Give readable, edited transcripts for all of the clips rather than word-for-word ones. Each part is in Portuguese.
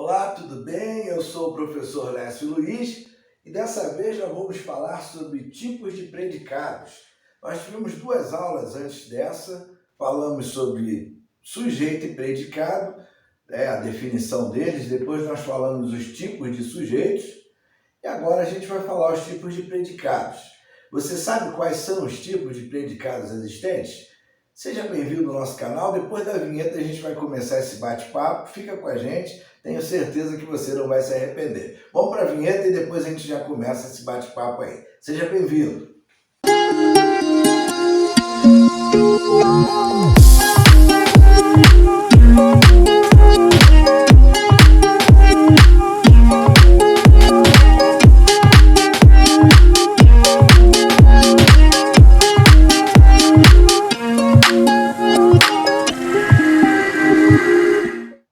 Olá, tudo bem? Eu sou o professor Lécio Luiz e dessa vez nós vamos falar sobre tipos de predicados. Nós tivemos duas aulas antes dessa, falamos sobre sujeito e predicado, a definição deles, depois nós falamos os tipos de sujeitos e agora a gente vai falar os tipos de predicados. Você sabe quais são os tipos de predicados existentes? Seja bem-vindo ao nosso canal. Depois da vinheta a gente vai começar esse bate-papo. Fica com a gente, tenho certeza que você não vai se arrepender. Vamos para a vinheta e depois a gente já começa esse bate-papo aí. Seja bem-vindo!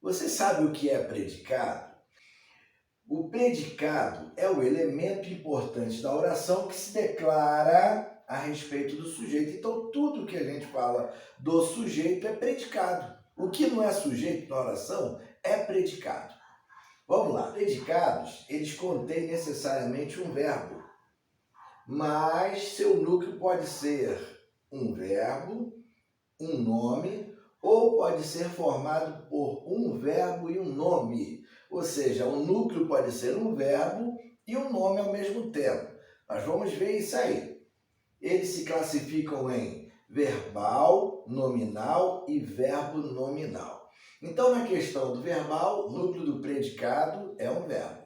Você sabe o que é predicado? O predicado é o elemento importante da oração que se declara a respeito do sujeito. Então, tudo que a gente fala do sujeito é predicado. O que não é sujeito na oração é predicado. Vamos lá. Predicados, eles contêm necessariamente um verbo, mas seu núcleo pode ser um verbo, um nome, ou pode ser formado por um verbo e um nome. Ou seja, o núcleo pode ser um verbo e um nome ao mesmo tempo. Nós vamos ver isso aí. Eles se classificam em verbal, nominal e verbo nominal. Então, na questão do verbal, o núcleo do predicado é um verbo.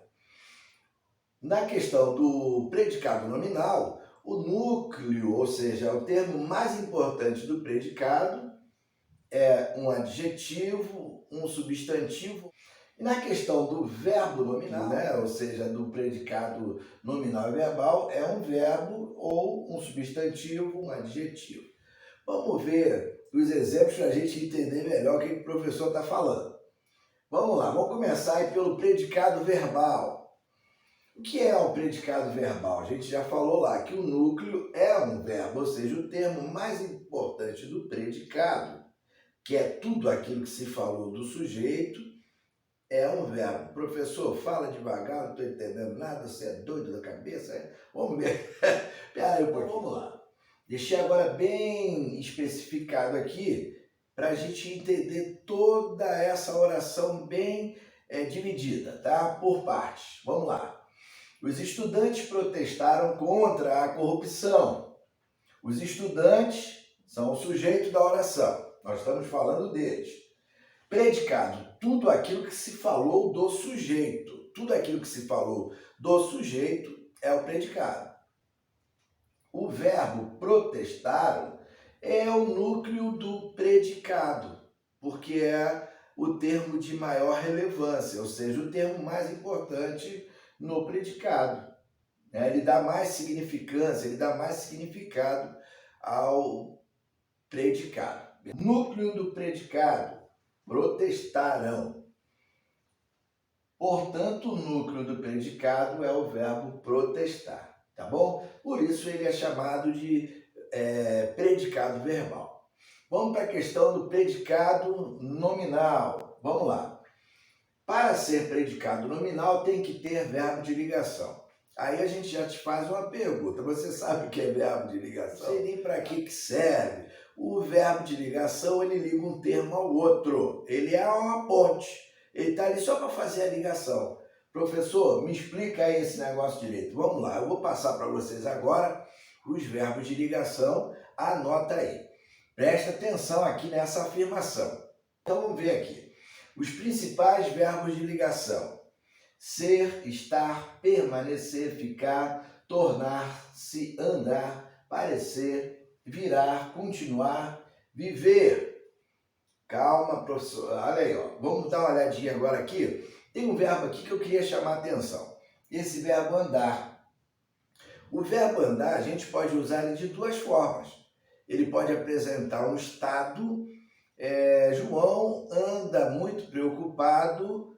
Na questão do predicado nominal, o núcleo, ou seja, o termo mais importante do predicado, é um adjetivo, um substantivo. E na questão do verbo nominal, ou seja, do predicado nominal e verbal, é um verbo ou um substantivo, um adjetivo. Vamos ver os exemplos para a gente entender melhor o que o professor está falando. Vamos lá, vamos começar aí pelo predicado verbal. O que é o predicado verbal? A gente já falou lá que o núcleo é um verbo, ou seja, o termo mais importante do predicado, que é tudo aquilo que se falou do sujeito, é um verbo. Professor, fala devagar, não estou entendendo nada, você é doido da cabeça? Vamos ver. Espera aí um pouquinho. Vamos lá. Deixei agora bem especificado aqui para a gente entender toda essa oração bem dividida, tá? Por partes. Vamos lá. Os estudantes protestaram contra a corrupção. Os estudantes são o sujeito da oração. Nós estamos falando deles. Predicado, tudo aquilo que se falou do sujeito. Tudo aquilo que se falou do sujeito é o predicado. O verbo protestaram é o núcleo do predicado, porque é o termo de maior relevância, ou seja, o termo mais importante no predicado. Ele dá mais significância, ele dá mais significado ao predicado. Núcleo do predicado, protestaram. Portanto, o núcleo do predicado é o verbo protestar, tá bom? Por isso ele é chamado de predicado verbal. Vamos para a questão do predicado nominal. Vamos lá. Para ser predicado nominal tem que ter verbo de ligação. Aí a gente já te faz uma pergunta. Você sabe o que é verbo de ligação? Não sei nem para que serve. O verbo de ligação, ele liga um termo ao outro. Ele é uma ponte. Ele está ali só para fazer a ligação. Professor, me explica aí esse negócio direito. Vamos lá, eu vou passar para vocês agora os verbos de ligação. Anota aí. Presta atenção aqui nessa afirmação. Então vamos ver aqui. Os principais verbos de ligação: ser, estar, permanecer, ficar, tornar-se, andar, parecer, virar, continuar, viver. Calma, professor. Olha aí, ó. Vamos dar uma olhadinha agora aqui. Tem um verbo aqui que eu queria chamar a atenção. Esse verbo andar. O verbo andar, a gente pode usar ele de duas formas. Ele pode apresentar um estado. João anda muito preocupado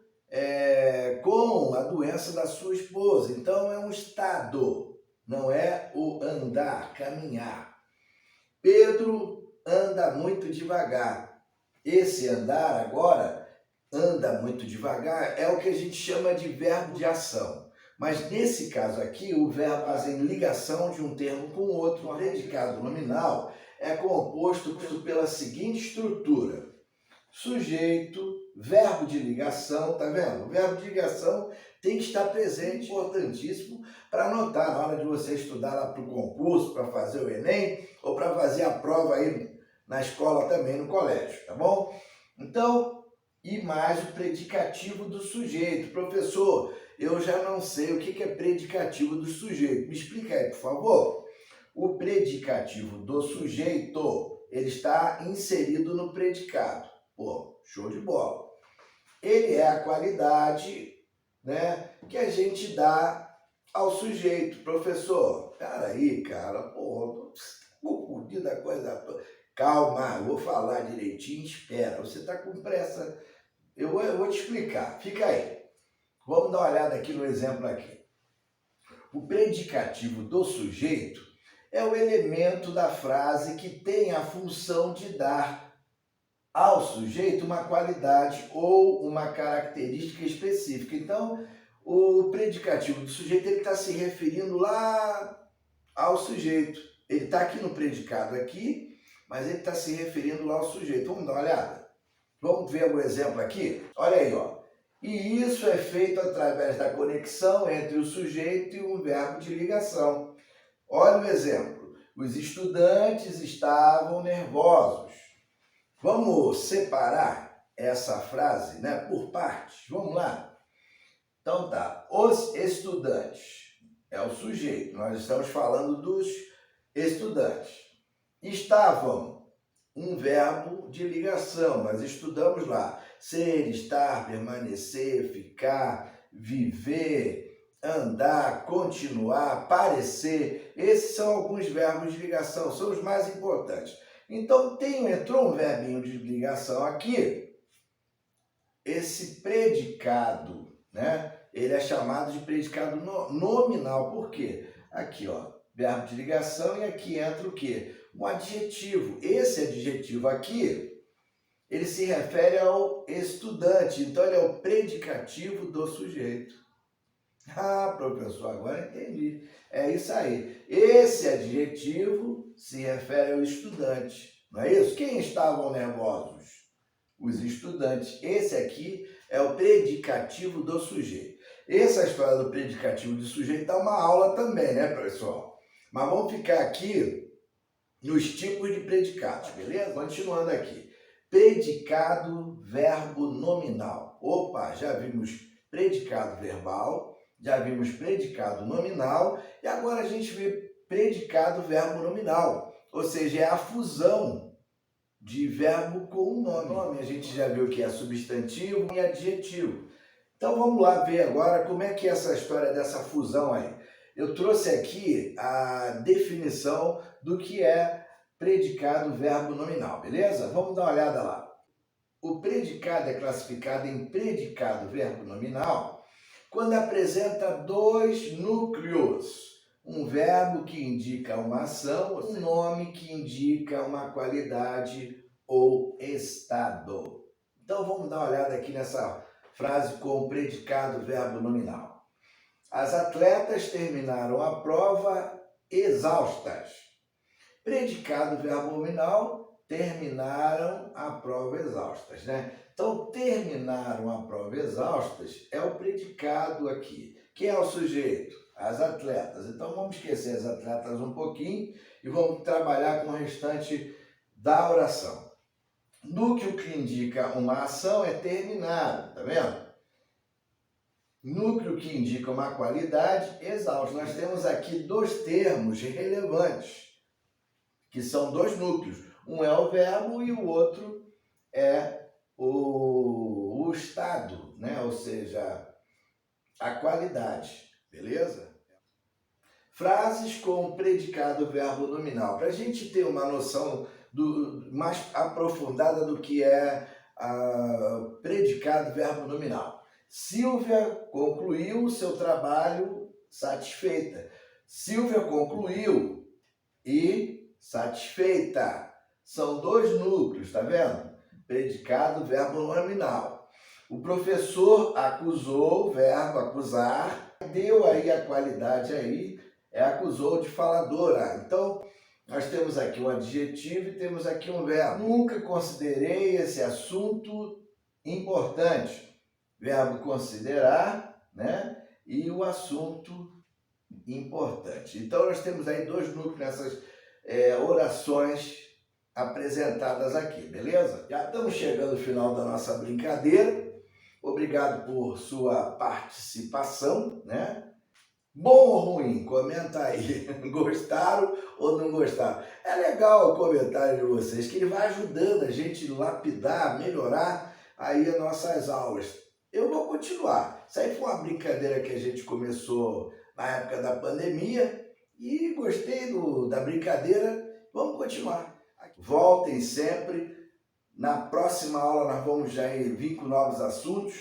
com a doença da sua esposa. Então é um estado, não é o andar, caminhar. Pedro anda muito devagar. Esse andar agora anda muito devagar, é o que a gente chama de verbo de ação. Mas nesse caso aqui, o verbo faz em ligação de um termo com o outro. O predicado nominal é composto pela seguinte estrutura: sujeito, verbo de ligação, tá vendo? O verbo de ligação tem que estar presente, importantíssimo, para anotar na hora de você estudar lá para o concurso, para fazer o Enem, ou para fazer a prova aí na escola também, no colégio, tá bom? Então, e mais o predicativo do sujeito. Professor, eu já não sei o que é predicativo do sujeito. Me explica aí, por favor. O predicativo do sujeito, ele está inserido no predicado. Pô, show de bola. Ele é a qualidade, né, que a gente dá ao sujeito. Professor, peraí, cara, pô, confundindo a coisa toda. Calma, eu vou falar direitinho, espera. Você está com pressa? Eu vou te explicar. Fica aí. Vamos dar uma olhada aqui no exemplo aqui. O predicativo do sujeito é o elemento da frase que tem a função de dar ao sujeito uma qualidade ou uma característica específica. Então, o predicativo do sujeito ele está se referindo lá ao sujeito. Ele está aqui no predicado aqui, mas ele está se referindo lá ao sujeito. Vamos dar uma olhada? Vamos ver o exemplo aqui? Olha aí, ó. E isso é feito através da conexão entre o sujeito e o verbo de ligação. Olha o exemplo. Os estudantes estavam nervosos. Vamos separar essa frase, né, por partes. Vamos lá? Então tá. Os estudantes é o sujeito. Nós estamos falando dos estudantes. Estavam, um verbo de ligação. Nós estudamos lá. Ser, estar, permanecer, ficar, viver, andar, continuar, parecer. Esses são alguns verbos de ligação, são os mais importantes. Então, entrou um verbinho de ligação aqui, esse predicado, né? Ele é chamado de predicado nominal. Por quê? Aqui, ó, verbo de ligação, e aqui entra o quê? Um adjetivo. Esse adjetivo aqui, ele se refere ao estudante, então ele é o predicativo do sujeito. Ah, professor, agora entendi. É isso aí. Esse adjetivo se refere ao estudante, não é isso? Quem estavam nervosos? Os estudantes. Esse aqui é o predicativo do sujeito. Essa história do predicativo do sujeito dá uma aula também, né, pessoal? Mas vamos ficar aqui nos tipos de predicados, beleza? Continuando aqui. Predicado, verbo nominal. Opa, já vimos predicado verbal, já vimos predicado nominal e agora a gente vê predicado verbo nominal, ou seja, é a fusão de verbo com o nome. A gente já viu que é substantivo e adjetivo. Então vamos lá ver agora como é que é essa história dessa fusão aí. Eu trouxe aqui a definição do que é predicado verbo nominal, beleza? Vamos dar uma olhada lá. O predicado é classificado em predicado verbo nominal quando apresenta dois núcleos. Um verbo que indica uma ação, um nome que indica uma qualidade ou estado. Então vamos dar uma olhada aqui nessa frase com predicado verbo nominal. As atletas terminaram a prova exaustas. Predicado verbo nominal, terminaram a prova exaustas, né? Então, terminaram a prova exaustas é o predicado aqui. Quem é o sujeito? As atletas. Então, vamos esquecer as atletas um pouquinho e vamos trabalhar com o restante da oração. Núcleo que indica uma ação é terminado, tá vendo? Núcleo que indica uma qualidade, exausto. Nós temos aqui dois termos relevantes, que são dois núcleos. Um é o verbo e o outro é o estado, né? Ou seja, a qualidade, beleza? Frases com predicado verbo nominal. Para a gente ter uma noção mais aprofundada do que é predicado verbo nominal. Silvia concluiu o seu trabalho satisfeita. Silvia concluiu e satisfeita. São dois núcleos, tá vendo? Predicado, verbo nominal. O professor acusou, o verbo acusar, deu aí a qualidade aí, acusou de faladora. Então, nós temos aqui um adjetivo e temos aqui um verbo. Nunca considerei esse assunto importante. Verbo considerar, né? E o assunto importante. Então, nós temos aí dois núcleos nessas orações apresentadas aqui, beleza? Já estamos chegando ao final da nossa brincadeira. Obrigado por sua participação, né? Bom ou ruim? Comenta aí. Gostaram ou não gostaram? É legal o comentário de vocês, que ele vai ajudando a gente a lapidar, melhorar aí as nossas aulas. Eu vou continuar. Isso aí foi uma brincadeira que a gente começou na época da pandemia e gostei da brincadeira. Vamos continuar. Voltem sempre. Na próxima aula nós vamos já vir com novos assuntos,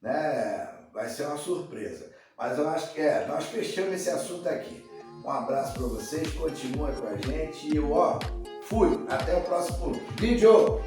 né? Vai ser uma surpresa. Mas eu acho que nós fechamos esse assunto aqui. Um abraço para vocês, continuem com a gente e eu fui. Até o próximo vídeo.